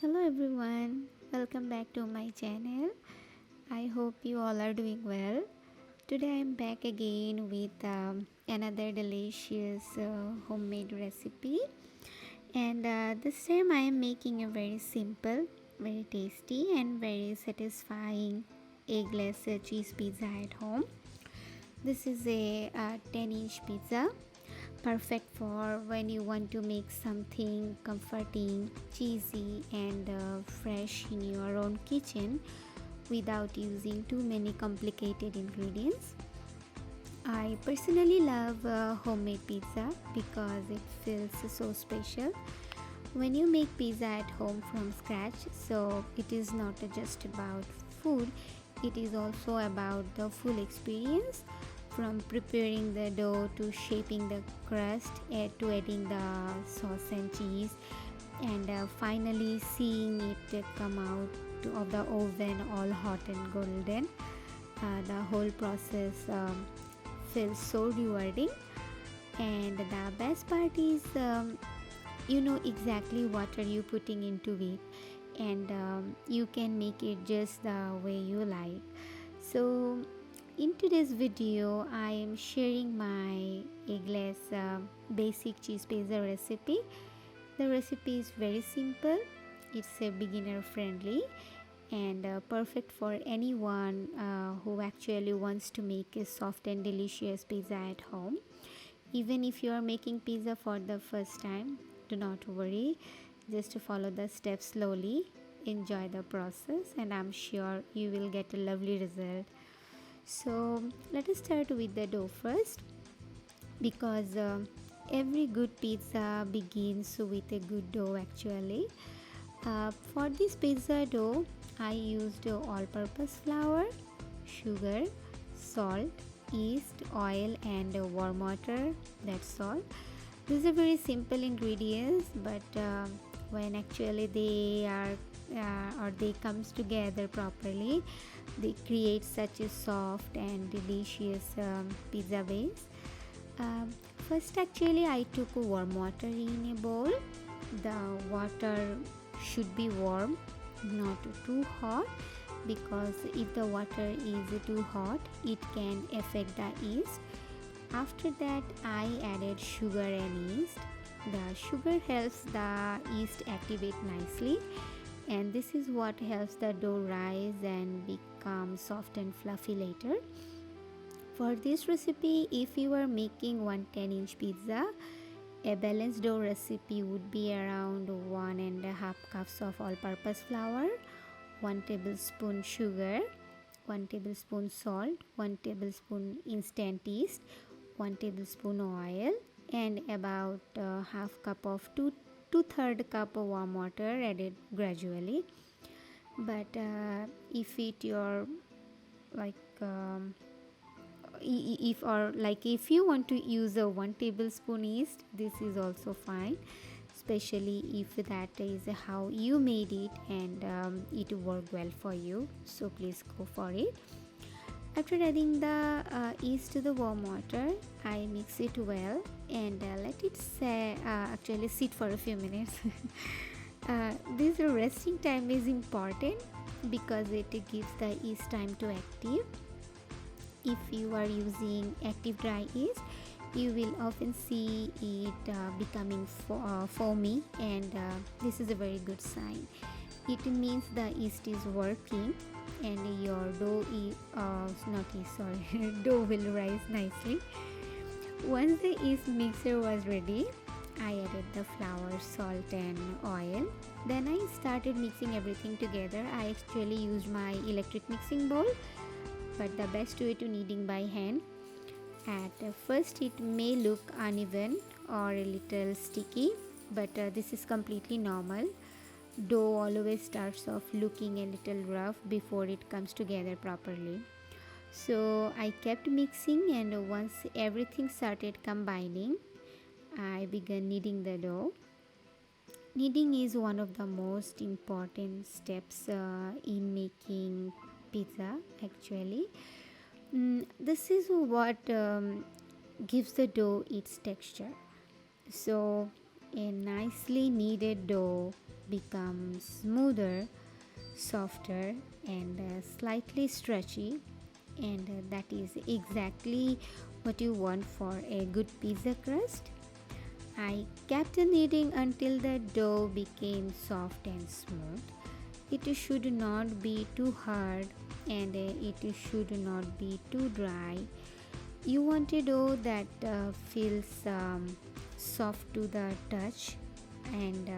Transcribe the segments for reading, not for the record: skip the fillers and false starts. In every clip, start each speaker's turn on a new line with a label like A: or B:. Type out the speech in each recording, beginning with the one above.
A: Hello everyone, welcome back to my channel. I hope you all are doing well. Today I'm back again with another delicious homemade recipe, and this time I am making a very simple, very tasty, and very satisfying eggless cheese pizza at home. This is a 10-inch pizza, perfect for when you want to make something comforting, cheesy, and fresh in your own kitchen without using too many complicated ingredients. I personally love homemade pizza because it feels so special when you make pizza at home from scratch. So it is not just about food, it is also about the full experience, from preparing the dough to shaping the crust, to adding the sauce and cheese, and finally seeing it come out of the oven all hot and golden. The whole process feels so rewarding, and the best part is you know exactly what are you putting into it, and you can make it just the way you like. So in today's video I am sharing my eggless basic cheese pizza recipe. The recipe is very simple, it's a beginner friendly, and perfect for anyone who actually wants to make a soft and delicious pizza at home. Even if you are making pizza for the first time, do not worry, just follow the steps slowly, enjoy the process, and I'm sure you will get a lovely result. So let us start with the dough first, because every good pizza begins with a good dough actually. For this pizza dough I used all purpose flour, sugar, salt, yeast, oil, and warm water. That's all. These are very simple ingredients, but when actually they are or they comes together properly, they create such a soft and delicious pizza base. um, First actually I took warm water in a bowl. The water should be warm, not too hot, because if the water is too hot it can affect the yeast. After that I added sugar and yeast. The sugar helps the yeast activate nicely, and this is what helps the dough rise and become soft and fluffy later. For this recipe, if you are making one 10-inch pizza, a balanced dough recipe would be around 1.5 cups of all-purpose flour, 1 tablespoon sugar, 1 tablespoon salt, 1 tablespoon instant yeast, 1 tablespoon oil, and about half cup of two-third cup of warm water added gradually. But if it your like if or like if you want to use a 1 tablespoon yeast, this is also fine, especially if that is how you made it and it worked well for you, so please go for it. After adding the yeast to the warm water, I mix it well and let it actually sit for a few minutes. This resting time is important because it gives the yeast time to active. If you are using active dry yeast, you will often see it becoming foamy, and this is a very good sign. It means the yeast is working and your dough is not yeast, sorry, dough will rise nicely. Once the yeast mixture was ready, I added the flour, salt, and oil. Then I started mixing everything together. I actually used my electric mixing bowl, but the best way to kneading by hand. At first it may look uneven or a little sticky, but this is completely normal. Dough always starts off looking a little rough before it comes together properly. So I kept mixing, and once everything started combining, I began kneading the dough. Kneading is one of the most important steps in making pizza actually. This is what gives the dough its texture. So a nicely kneaded dough becomes smoother, softer, and slightly stretchy, and that is exactly what you want for a good pizza crust. I kept kneading until the dough became soft and smooth. It should not be too hard, and it should not be too dry. You want a dough that feels soft to the touch and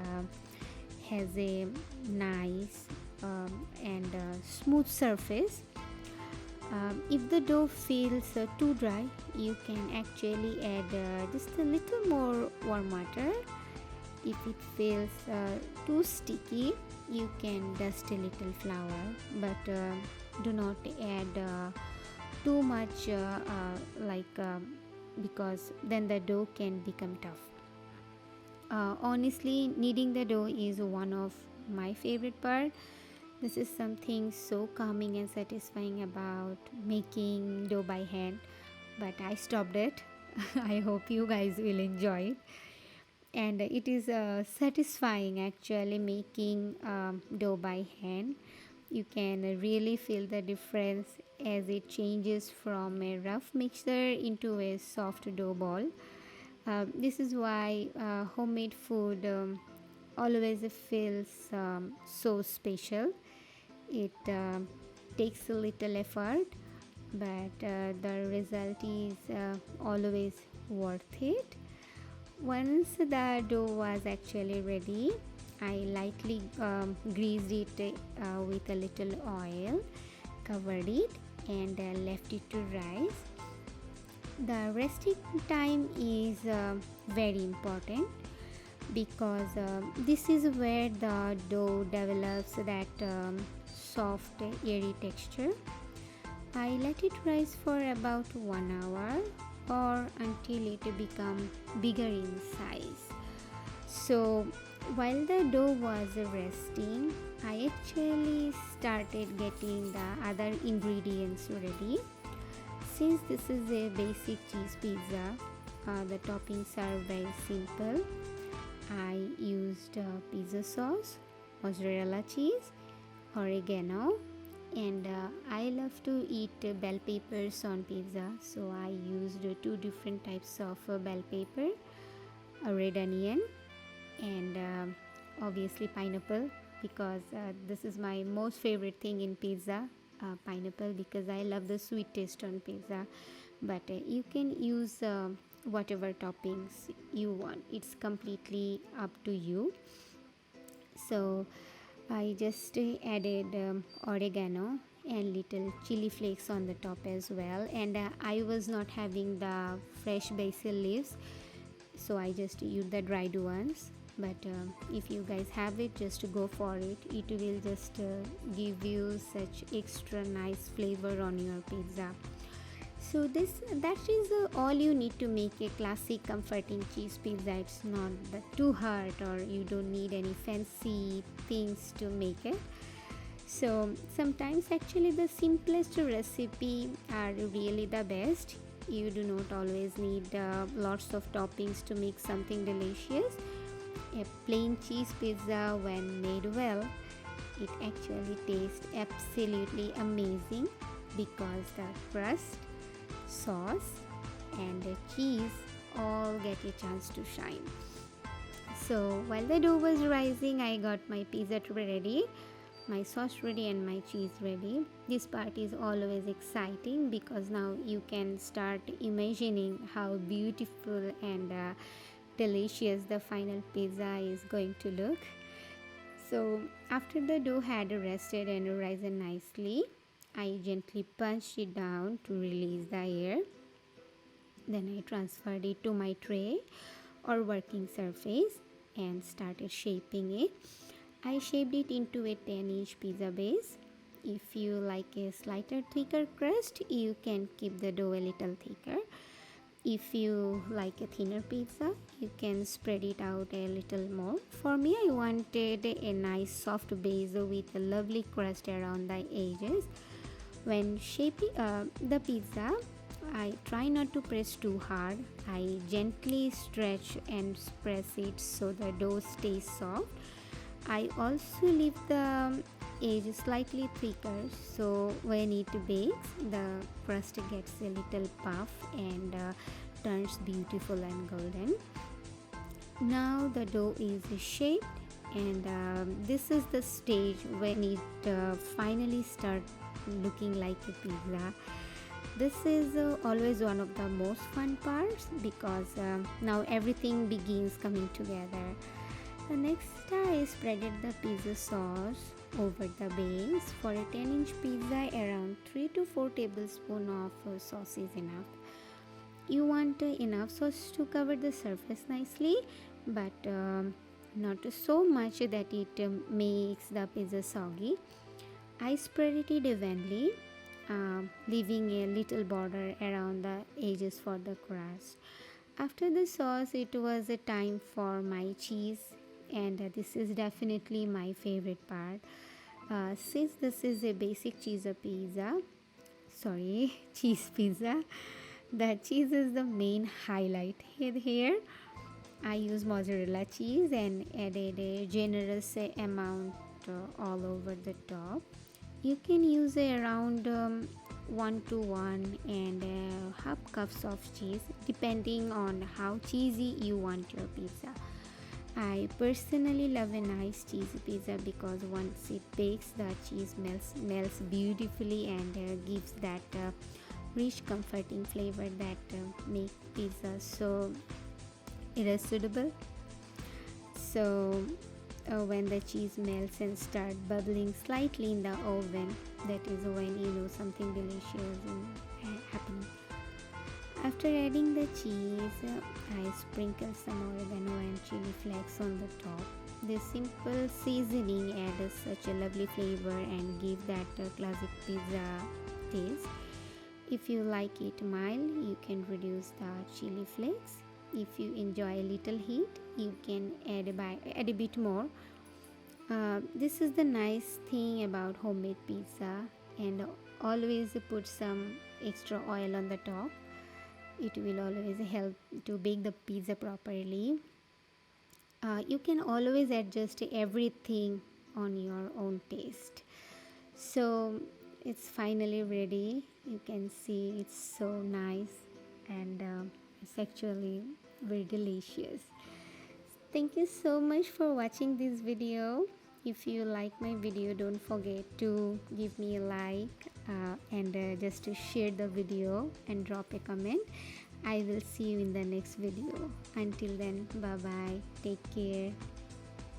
A: has a nice and smooth surface. If the dough feels too dry, you can actually add just a little more warm water. If it feels too sticky, you can dust a little flour, but do not add too much because then the dough can become tough. Honestly, kneading the dough is one of my favorite part. This is something so calming and satisfying about making dough by hand, but I stopped it. I hope you guys will enjoy it. And it is satisfying actually making dough by hand. You can really feel the difference as it changes from a rough mixture into a soft dough ball. This is why homemade food always feels so special. It takes a little effort, but the result is always worth it. Once the dough was actually ready, I lightly greased it with a little oil, covered it, and left it to rise. The resting time is very important because this is where the dough develops that soft, airy texture. I let it rise for about 1 hour or until it becomes bigger in size. So while the dough was resting, I actually started getting the other ingredients ready. Since this is a basic cheese pizza, the toppings are very simple. I used pizza sauce, mozzarella cheese, oregano, and I love to eat bell peppers on pizza, so I used two different types of bell pepper, a red onion, and obviously pineapple, because this is my most favorite thing in pizza, pineapple, because I love the sweet taste on pizza. But you can use whatever toppings you want, it's completely up to you. So I just added oregano and little chili flakes on the top as well, and I was not having the fresh basil leaves, so I just used the dried ones. But if you guys have it, just go for it. It will just give you such extra nice flavor on your pizza. So that is all you need to make a classic comforting cheese pizza. It's not too hard, or you don't need any fancy things to make it. So sometimes actually the simplest recipe are really the best. You do not always need lots of toppings to make something delicious. A plain cheese pizza, when made well, it actually tastes absolutely amazing because the crust, sauce, and the cheese all get a chance to shine. So while the dough was rising, I got my pizza ready, my sauce ready, and my cheese ready. This part is always exciting because now you can start imagining how beautiful and delicious the final pizza is going to look. So after the dough had rested and risen nicely, I gently punched it down to release the air. Then I transferred it to my tray or working surface and started shaping it. I shaped it into a 10-inch pizza base. If you like a slightly thicker crust, you can keep the dough a little thicker. If you like a thinner pizza, you can spread it out a little more. For me, I wanted a nice soft base with a lovely crust around the edges. When shaping the pizza, I try not to press too hard. I gently stretch and press it so the dough stays soft. I also leave the edge slightly thicker, so when it bakes, the crust gets a little puff and turns beautiful and golden. Now the dough is shaped, and this is the stage when it finally starts looking like a pizza. This is always one of the most fun parts because now everything begins coming together. The next I spreaded the pizza sauce over the base. For a 10-inch pizza, around 3 to 4 tablespoons of sauce is enough. You want enough sauce to cover the surface nicely, but not so much that it makes the pizza soggy. I spread it evenly, leaving a little border around the edges for the crust. After the sauce, it was a time for my cheese, and this is definitely my favorite part. Since this is a basic cheese pizza, cheese pizza, the cheese is the main highlight here. I use mozzarella cheese and added a generous amount all over the top. You can use around 1 to 1 and half cups of cheese depending on how cheesy you want your pizza. I personally love a nice cheesy pizza because once it bakes, the cheese melts beautifully and gives that rich, comforting flavor that makes pizza so irresistible. So when the cheese melts and start bubbling slightly in the oven, that is when you know something delicious is happening. After adding the cheese, I sprinkle some oregano and chili flakes on the top. This simple seasoning adds such a lovely flavor and gives that classic pizza taste. If you like it mild, you can reduce the chili flakes. If you enjoy a little heat, you can add a bit more. This is the nice thing about homemade pizza, and always put some extra oil on the top. It will always help to bake the pizza properly. You can always adjust everything on your own taste. So it's finally ready. You can see it's so nice, and it's actually very delicious. Thank you so much for watching this video. If you like my video, don't forget to give me a like and just to share the video and drop a comment. I will see you in the next video. Until then, bye bye, take care.